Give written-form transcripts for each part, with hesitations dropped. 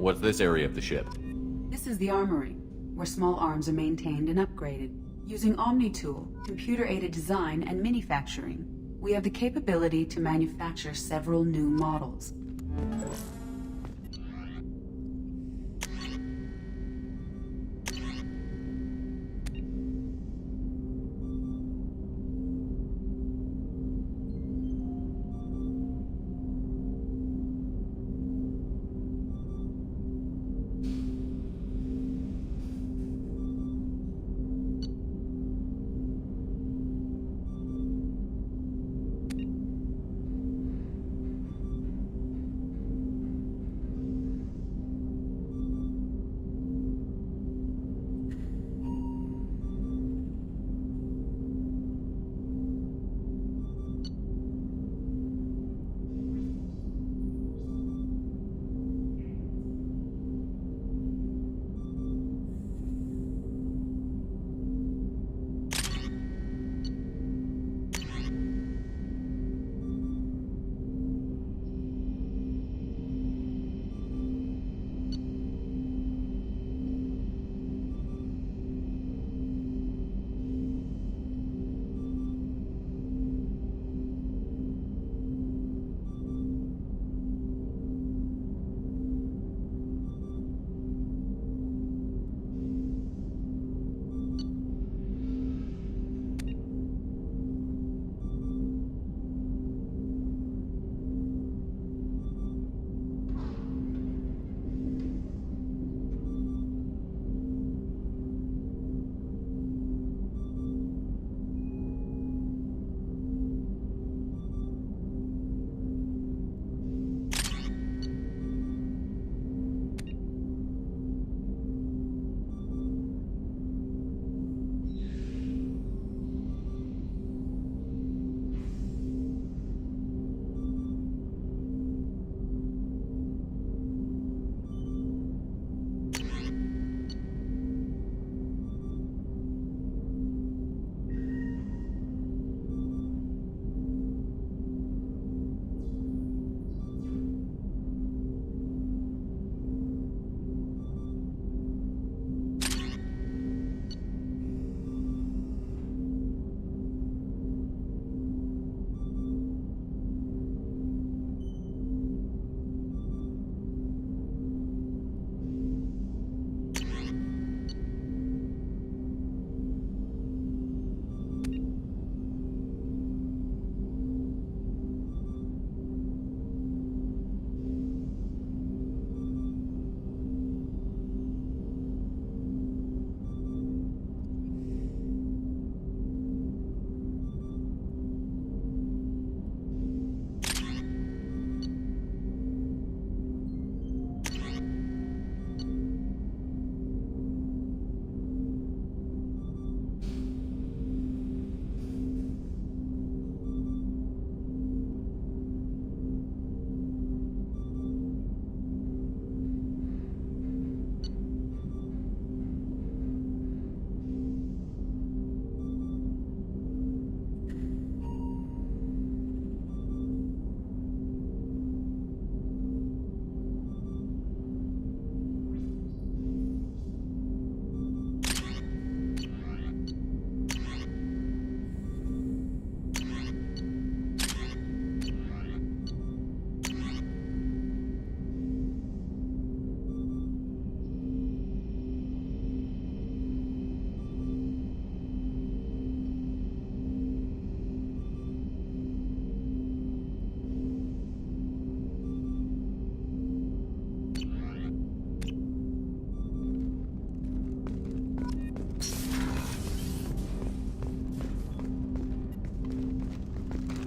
What's this area of the ship? This is the armory, where small arms are maintained and upgraded. Using Omni-Tool, computer-aided design, and manufacturing, we have the capability to manufacture several new models.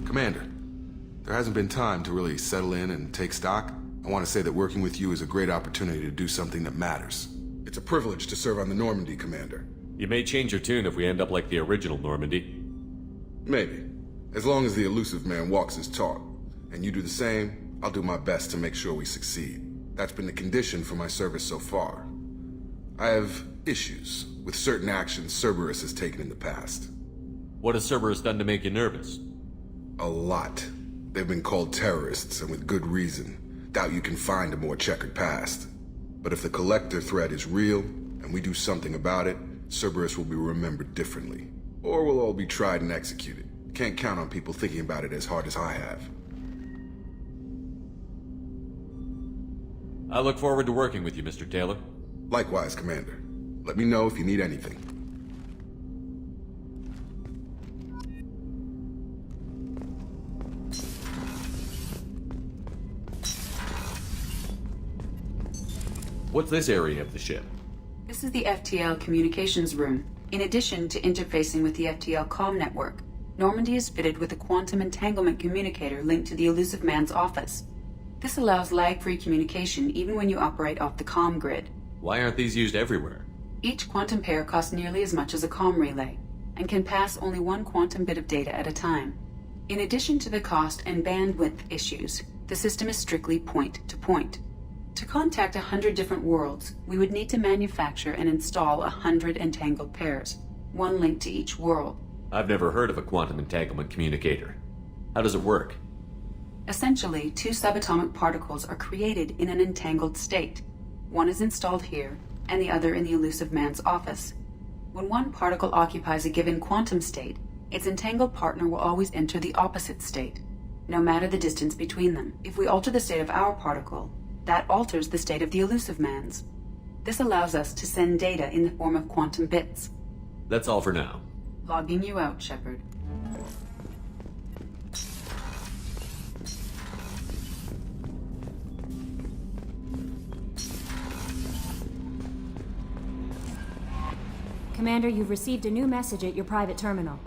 Commander, there hasn't been time to really settle in and take stock. I want to say that working with you is a great opportunity to do something that matters. It's a privilege to serve on the Normandy, Commander. You may change your tune if we end up like the original Normandy. Maybe. As long as the elusive man walks his talk, and you do the same, I'll do my best to make sure we succeed. That's been the condition for my service so far. I have issues with certain actions Cerberus has taken in the past. What has Cerberus done to make you nervous? A lot. They've been called terrorists, and with good reason. Doubt you can find a more checkered past. But if the Collector threat is real, and we do something about it, Cerberus will be remembered differently. Or we'll all be tried and executed. Can't count on people thinking about it as hard as I have. I look forward to working with you, Mr. Taylor. Likewise, Commander. Let me know if you need anything. What's this area of the ship? This is the FTL communications room. In addition to interfacing with the FTL comm network, Normandy is fitted with a quantum entanglement communicator linked to the Elusive Man's office. This allows lag-free communication even when you operate off the comm grid. Why aren't these used everywhere? Each quantum pair costs nearly as much as a comm relay, and can pass only one quantum bit of data at a time. In addition to the cost and bandwidth issues, the system is strictly point-to-point. To contact 100 different worlds, we would need to manufacture and install 100 entangled pairs, one linked to each world. I've never heard of a quantum entanglement communicator. How does it work? Essentially, two subatomic particles are created in an entangled state. One is installed here, and the other in the Elusive Man's office. When one particle occupies a given quantum state, its entangled partner will always enter the opposite state, no matter the distance between them. If we alter the state of our particle, that alters the state of the Elusive Man's. This allows us to send data in the form of quantum bits. That's all for now. Logging you out, Shepard. Commander, you've received a new message at your private terminal.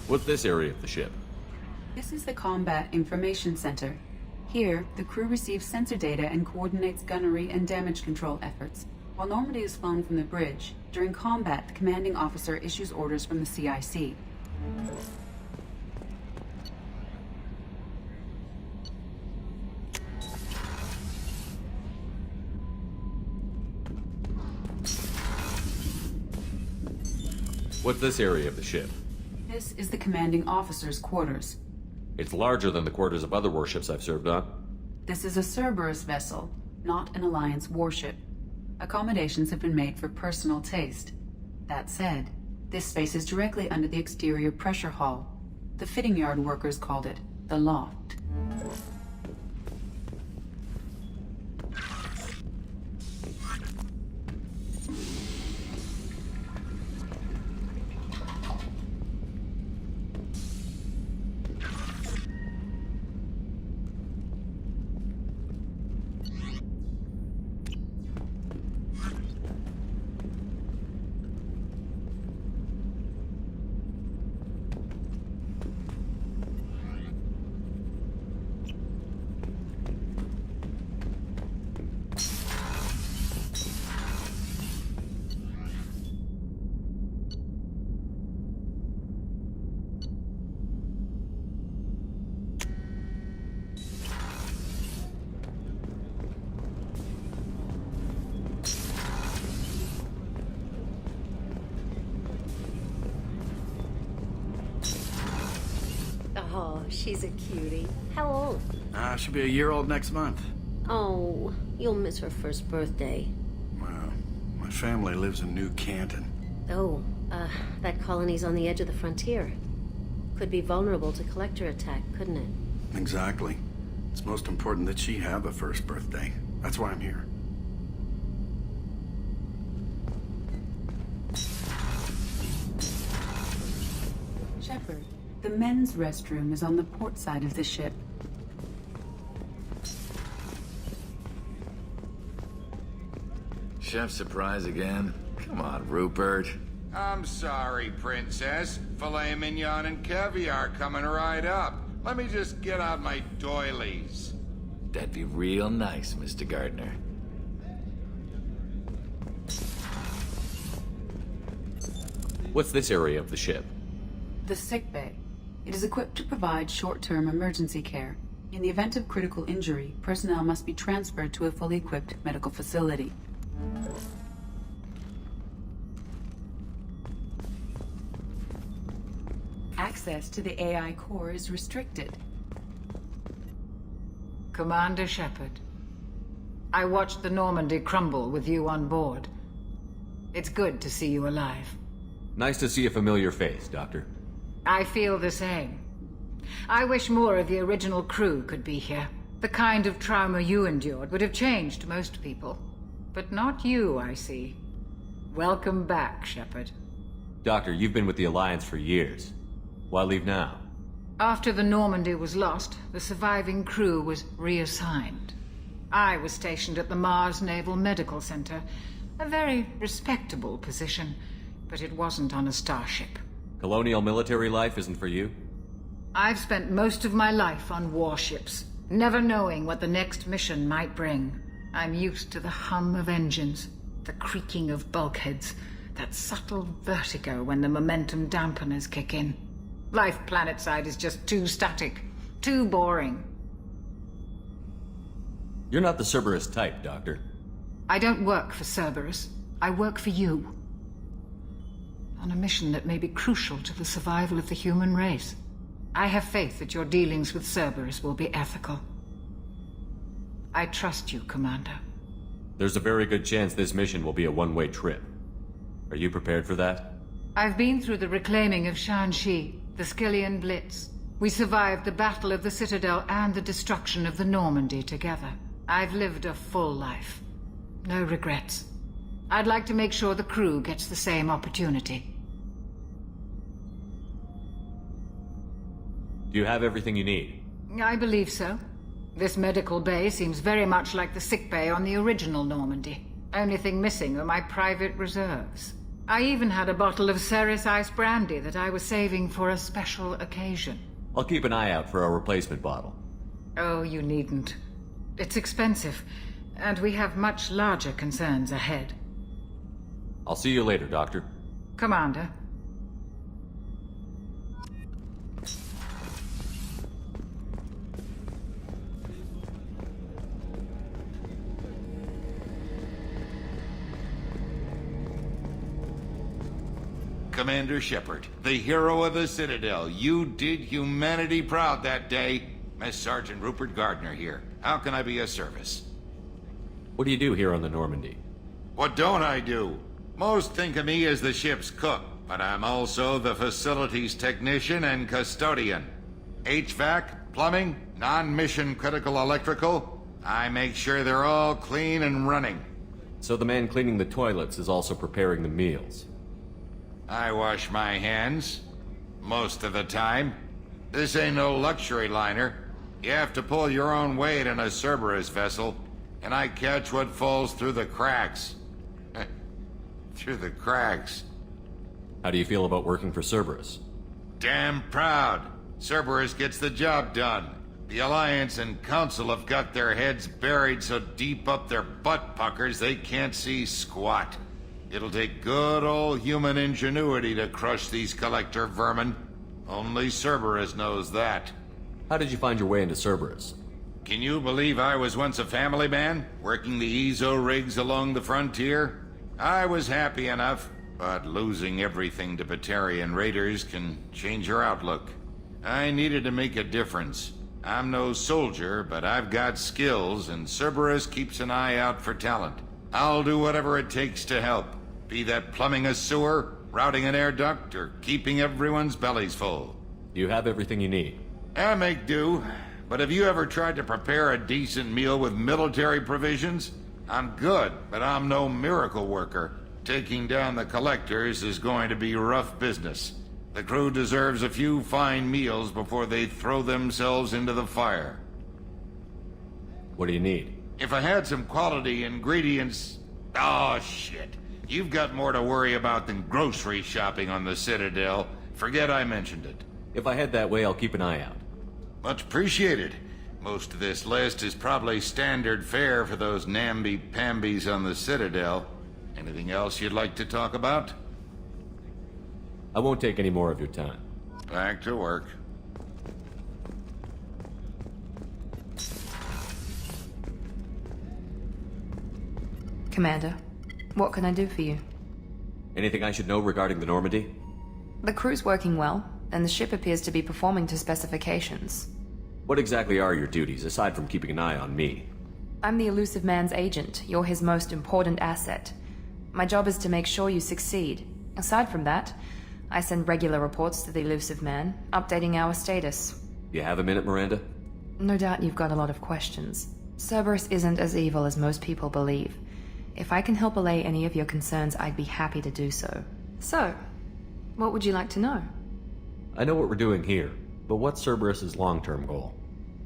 What's this area of the ship? This is the Combat Information Center. Here, the crew receives sensor data and coordinates gunnery and damage control efforts. While Normandy is flown from the bridge, during combat, the commanding officer issues orders from the CIC. What's this area of the ship? This is the commanding officer's quarters. It's larger than the quarters of other warships I've served on. This is a Cerberus vessel, not an Alliance warship. Accommodations have been made for personal taste. That said, this space is directly under the exterior pressure hull. The fitting yard workers called it the loft. Oh, she's a cutie. How old? She'll be a year old next month. Oh, you'll miss her first birthday. Well, my family lives in New Canton. Oh, that colony's on the edge of the frontier. Could be vulnerable to collector attack, couldn't it? Exactly. It's most important that she have a first birthday. That's why I'm here. Shepard, the men's restroom is on the port side of the ship. Chef surprise again? Come on, Rupert. I'm sorry, Princess. Filet mignon and caviar coming right up. Let me just get out my doilies. That'd be real nice, Mr. Gardner. What's this area of the ship? The sickbay. It is equipped to provide short-term emergency care. In the event of critical injury, personnel must be transferred to a fully equipped medical facility. Access to the AI core is restricted. Commander Shepard. I watched the Normandy crumble with you on board. It's good to see you alive. Nice to see a familiar face, Doctor. I feel the same. I wish more of the original crew could be here. The kind of trauma you endured would have changed most people. But not you, I see. Welcome back, Shepard. Doctor, you've been with the Alliance for years. Why leave now? After the Normandy was lost, the surviving crew was reassigned. I was stationed at the Mars Naval Medical Center. A very respectable position, but it wasn't on a starship. Colonial military life isn't for you? I've spent most of my life on warships, never knowing what the next mission might bring. I'm used to the hum of engines, the creaking of bulkheads, that subtle vertigo when the momentum dampeners kick in. Life planetside is just too static, too boring. You're not the Cerberus type, Doctor. I don't work for Cerberus. I work for you. On a mission that may be crucial to the survival of the human race. I have faith that your dealings with Cerberus will be ethical. I trust you, Commander. There's a very good chance this mission will be a one-way trip. Are you prepared for that? I've been through the reclaiming of Shanxi, the Skillian Blitz. We survived the Battle of the Citadel and the destruction of the Normandy together. I've lived a full life. No regrets. I'd like to make sure the crew gets the same opportunity. Do you have everything you need? I believe so. This medical bay seems very much like the sick bay on the original Normandy. Only thing missing are my private reserves. I even had a bottle of Ceres Ice brandy that I was saving for a special occasion. I'll keep an eye out for a replacement bottle. Oh, you needn't. It's expensive, and we have much larger concerns ahead. I'll see you later, Doctor. Commander. Commander Shepard, the hero of the Citadel. You did humanity proud that day. Mess Sergeant Rupert Gardner here. How can I be of service? What do you do here on the Normandy? What don't I do? Most think of me as the ship's cook, but I'm also the facilities technician and custodian. HVAC, plumbing, non-mission critical electrical. I make sure they're all clean and running. So the man cleaning the toilets is also preparing the meals. I wash my hands. Most of the time. This ain't no luxury liner. You have to pull your own weight in a Cerberus vessel, and I catch what falls through the cracks. Through the cracks. How do you feel about working for Cerberus? Damn proud. Cerberus gets the job done. The Alliance and Council have got their heads buried so deep up their butt puckers they can't see squat. It'll take good old human ingenuity to crush these collector vermin. Only Cerberus knows that. How did you find your way into Cerberus? Can you believe I was once a family man, working the EZO rigs along the frontier? I was happy enough, but losing everything to Batarian raiders can change your outlook. I needed to make a difference. I'm no soldier, but I've got skills, and Cerberus keeps an eye out for talent. I'll do whatever it takes to help. Be that plumbing a sewer, routing an air duct, or keeping everyone's bellies full. You have everything you need. I make do, but have you ever tried to prepare a decent meal with military provisions? I'm good, but I'm no miracle worker. Taking down the collectors is going to be rough business. The crew deserves a few fine meals before they throw themselves into the fire. What do you need? If I had some quality ingredients... Oh, shit. You've got more to worry about than grocery shopping on the Citadel. Forget I mentioned it. If I head that way, I'll keep an eye out. Much appreciated. Most of this list is probably standard fare for those namby-pambies on the Citadel. Anything else you'd like to talk about? I won't take any more of your time. Back to work. Commander, what can I do for you? Anything I should know regarding the Normandy? The crew's working well, and the ship appears to be performing to specifications. What exactly are your duties, aside from keeping an eye on me? I'm the elusive man's agent. You're his most important asset. My job is to make sure you succeed. Aside from that, I send regular reports to the elusive man, updating our status. You have a minute, Miranda? No doubt you've got a lot of questions. Cerberus isn't as evil as most people believe. If I can help allay any of your concerns, I'd be happy to do so. So, what would you like to know? I know what we're doing here, but what's Cerberus's long-term goal?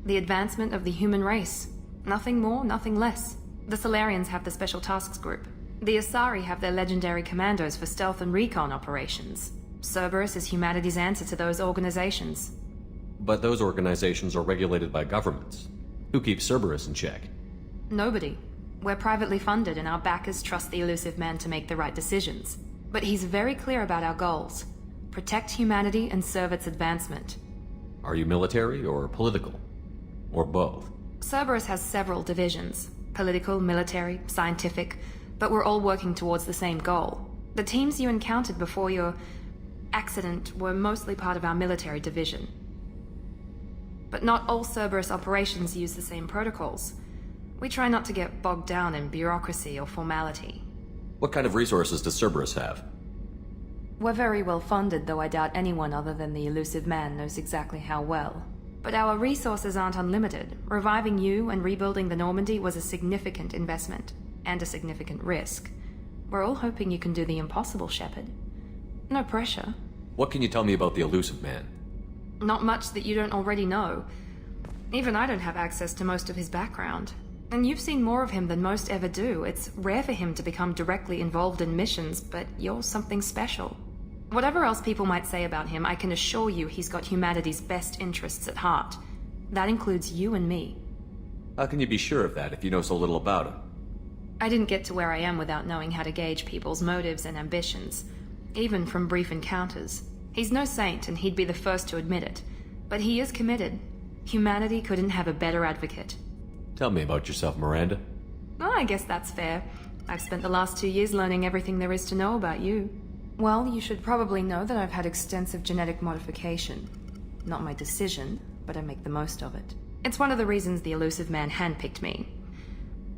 The advancement of the human race. Nothing more, nothing less. The Solarians have the Special Tasks Group. The Asari have their legendary commandos for stealth and recon operations. Cerberus is humanity's answer to those organizations. But those organizations are regulated by governments. Who keeps Cerberus in check? Nobody. We're privately funded and our backers trust the elusive man to make the right decisions. But he's very clear about our goals. Protect humanity and serve its advancement. Are you military or political? Or both? Cerberus has several divisions. Political, military, scientific, but we're all working towards the same goal. The teams you encountered before your accident were mostly part of our military division. But not all Cerberus operations use the same protocols. We try not to get bogged down in bureaucracy or formality. What kind of resources does Cerberus have? We're very well funded, though I doubt anyone other than the elusive man knows exactly how well. But our resources aren't unlimited. Reviving you and rebuilding the Normandy was a significant investment, and a significant risk. We're all hoping you can do the impossible, Shepard. No pressure. What can you tell me about the elusive man? Not much that you don't already know. Even I don't have access to most of his background. And you've seen more of him than most ever do. It's rare for him to become directly involved in missions, but you're something special. Whatever else people might say about him, I can assure you he's got humanity's best interests at heart. That includes you and me. How can you be sure of that if you know so little about him? I didn't get to where I am without knowing how to gauge people's motives and ambitions, even from brief encounters. He's no saint, and he'd be the first to admit it. But he is committed. Humanity couldn't have a better advocate. Tell me about yourself, Miranda. Oh, I guess that's fair. I've spent the last 2 years learning everything there is to know about you. Well, you should probably know that I've had extensive genetic modification. Not my decision, but I make the most of it. It's one of the reasons the elusive man handpicked me.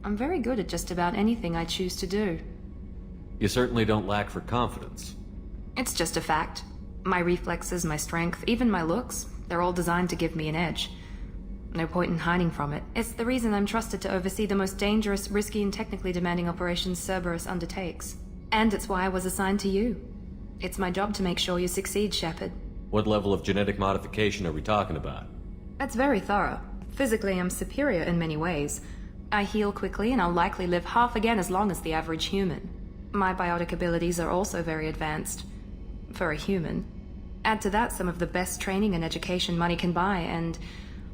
I'm very good at just about anything I choose to do. You certainly don't lack for confidence. It's just a fact. My reflexes, my strength, even my looks, they're all designed to give me an edge. No point in hiding from it. It's the reason I'm trusted to oversee the most dangerous, risky, and technically demanding operations Cerberus undertakes. And it's why I was assigned to you. It's my job to make sure you succeed, Shepard. What level of genetic modification are we talking about? That's very thorough. Physically, I'm superior in many ways. I heal quickly, and I'll likely live half again as long as the average human. My biotic abilities are also very advanced. For a human. Add to that some of the best training and education money can buy, and...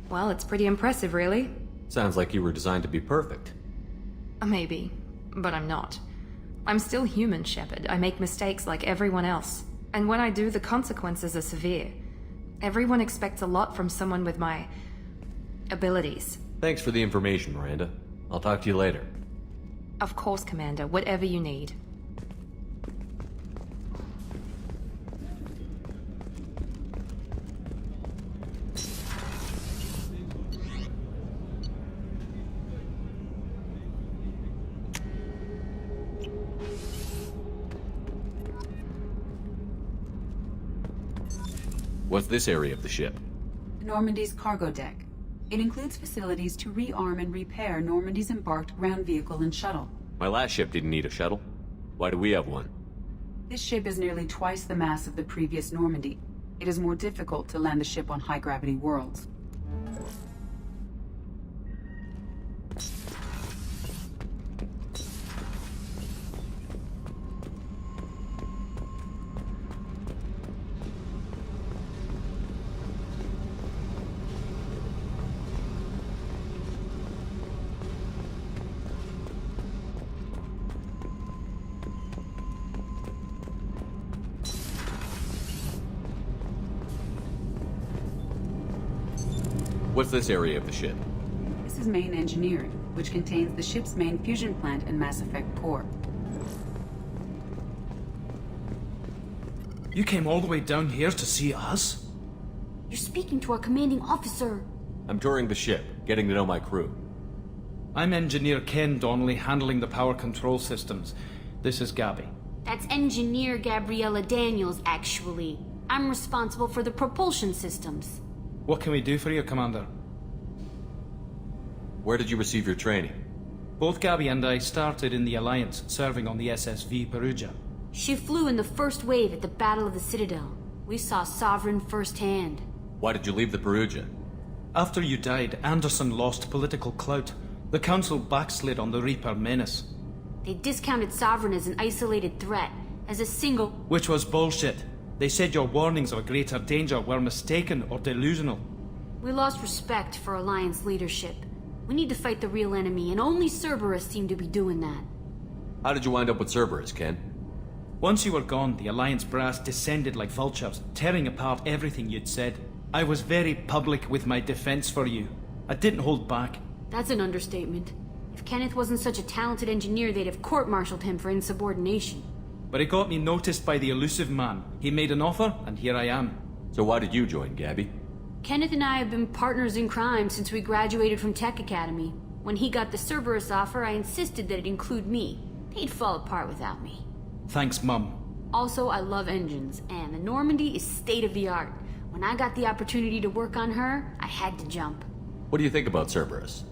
well, it's pretty impressive, really. Sounds like you were designed to be perfect. Maybe, but I'm not. I'm still human, Shepard. I make mistakes like everyone else. And when I do, the consequences are severe. Everyone expects a lot from someone with my... abilities. Thanks for the information, Miranda. I'll talk to you later. Of course, Commander. Whatever you need. What's this area of the ship? Normandy's cargo deck. It includes facilities to rearm and repair Normandy's embarked ground vehicle and shuttle. My last ship didn't need a shuttle. Why do we have one? This ship is nearly twice the mass of the previous Normandy. It is more difficult to land the ship on high-gravity worlds. What's this area of the ship? This is main engineering, which contains the ship's main fusion plant and Mass Effect core. You came all the way down here to see us? You're speaking to our commanding officer. I'm touring the ship, getting to know my crew. I'm Engineer Ken Donnelly, handling the power control systems. This is Gabby. That's Engineer Gabriella Daniels, actually. I'm responsible for the propulsion systems. What can we do for you, Commander? Where did you receive your training? Both Gabby and I started in the Alliance, serving on the SSV Perugia. She flew in the first wave at the Battle of the Citadel. We saw Sovereign firsthand. Why did you leave the Perugia? After you died, Anderson lost political clout. The Council backslid on the Reaper menace. They discounted Sovereign as an isolated threat, as a single... Which was bullshit. They said your warnings of a greater danger were mistaken or delusional. We lost respect for Alliance leadership. We need to fight the real enemy, and only Cerberus seemed to be doing that. How did you wind up with Cerberus, Ken? Once you were gone, the Alliance brass descended like vultures, tearing apart everything you'd said. I was very public with my defense for you. I didn't hold back. That's an understatement. If Kenneth wasn't such a talented engineer, they'd have court-martialed him for insubordination. But it got me noticed by the elusive man. He made an offer, and here I am. So why did you join, Gabby? Kenneth and I have been partners in crime since we graduated from Tech Academy. When he got the Cerberus offer, I insisted that it include me. He'd fall apart without me. Thanks, Mum. Also, I love engines, and the Normandy is state-of-the-art. When I got the opportunity to work on her, I had to jump. What do you think about Cerberus?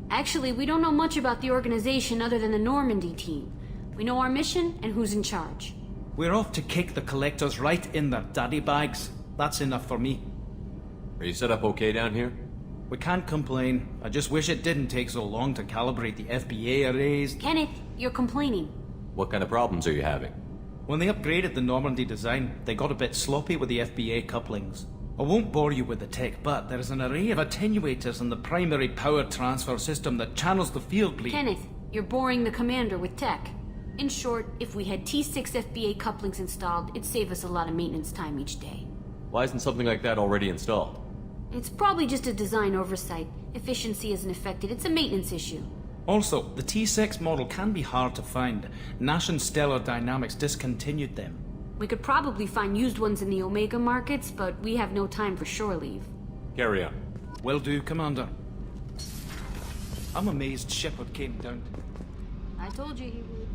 Actually, we don't know much about the organization other than the Normandy team. We know our mission and who's in charge. We're off to kick the collectors right in their daddy bags. That's enough for me. Are you set up okay down here? We can't complain. I just wish it didn't take so long to calibrate the FBA arrays. Kenneth, you're complaining. What kind of problems are you having? When they upgraded the Normandy design, they got a bit sloppy with the FBA couplings. I won't bore you with the tech, but there is an array of attenuators in the primary power transfer system that channels the field bleed. Kenneth, you're boring the commander with tech. In short, if we had T6 FBA couplings installed, it'd save us a lot of maintenance time each day. Why isn't something like that already installed? It's probably just a design oversight. Efficiency isn't affected, it's a maintenance issue. Also, the T6 model can be hard to find. Nash and Stellar Dynamics discontinued them. We could probably find used ones in the Omega markets, but we have no time for shore leave. Carry on. Will do, Commander. I'm amazed Shepard came down. I told you he would.